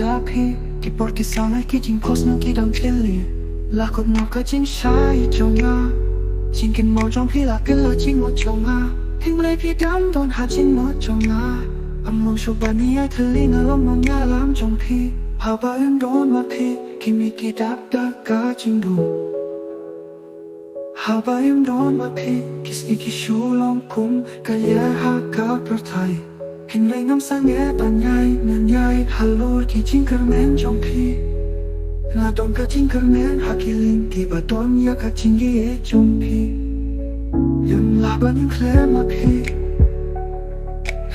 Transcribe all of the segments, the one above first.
Api che porti sana che ti imposano che dan pili la cột nó cái chính sai trong nga chính kinh màu trong phi là cái lời chính một trong nga hình lấy phi đám đón hạ chính một trong nga âm mong số bạn đi ai thử lý nó lòng mong nga làm trong phi hà ba em đón mà phi khi mi kỳ đáp đã cả chính đủ hà ba em đón mà phi khi sĩ khi số lòng cũng cái giá hạ cả bờ thai hình lấy ngắm sáng nghe bạn nhai nên nhai hello khi chính cơ men trong phi là đón cả chính cơ men hạ kỳ linh thì bà đón ya cả chính ghế trong phi nhưng là bạn những khẽ mà phi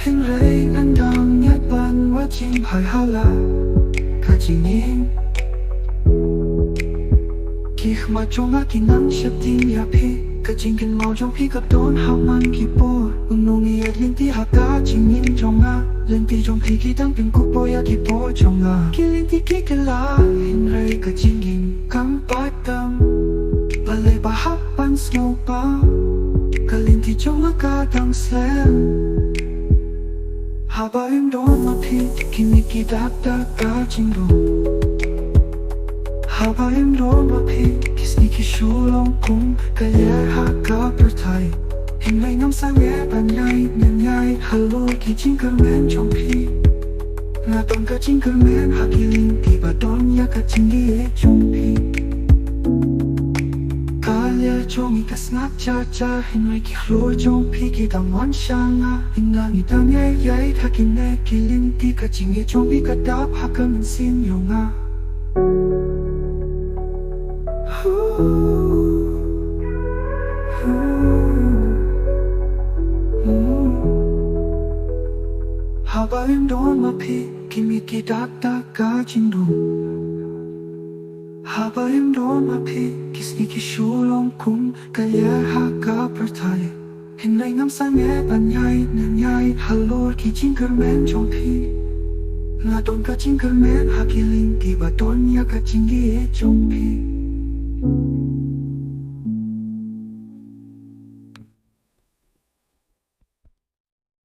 hình lấy anh đang nhát bạn quá chính phải hà là cả chính em khi mà trong ngã thì nắng sắp tin ya phi cả chính kinh màu trong phi gặp đón hào man khi bố nông nghiệp liên ti hạ cả chính nhìn trong ngã liên ti trong phi khi đang bên cục bôi khi bố trong ngã khi liên ti khi cái lá hình lấy cả chính nhìn cắm bát tâm và lấy bà hát ban snow ba cả liên ti trong ngã cả đang xem hà ba em đón mà phi khi mi khi đáp đã cả chính đủ hà ba em đón mà phi khi khi số lòng cũng cái giá hạ cả bờ thai hình lấy ngắm sáng nghe bạn nhai nên nhai hello khi chính cơ men trong phi là tổng cả chính cơ men hạ kỳ linh thì bà đón ya cả chính ghế trong phi cả lia trong mi cả snap cha cha hình lấy khi lối trong phi khi đang ngoan sang à hình là người ta nghe giấy hạ kỳ nghe kỳ linh thì cả chính ghế trong phi cả đáp hạ cơ mình xin nhiều nga hà ba em đón mà phi khi mi kỳ đáp đã cả chính đủ hà ba em đón mà phi khi số lòng cũng cái giá hạ cả bờ thai hình lấy ngắm sáng nghe bạn nhai nên nhai hello khi chính cơ men trong phi là đón cả chính cơ men hạ kỳ linh thì bà đón ya cả chính ghế trong phi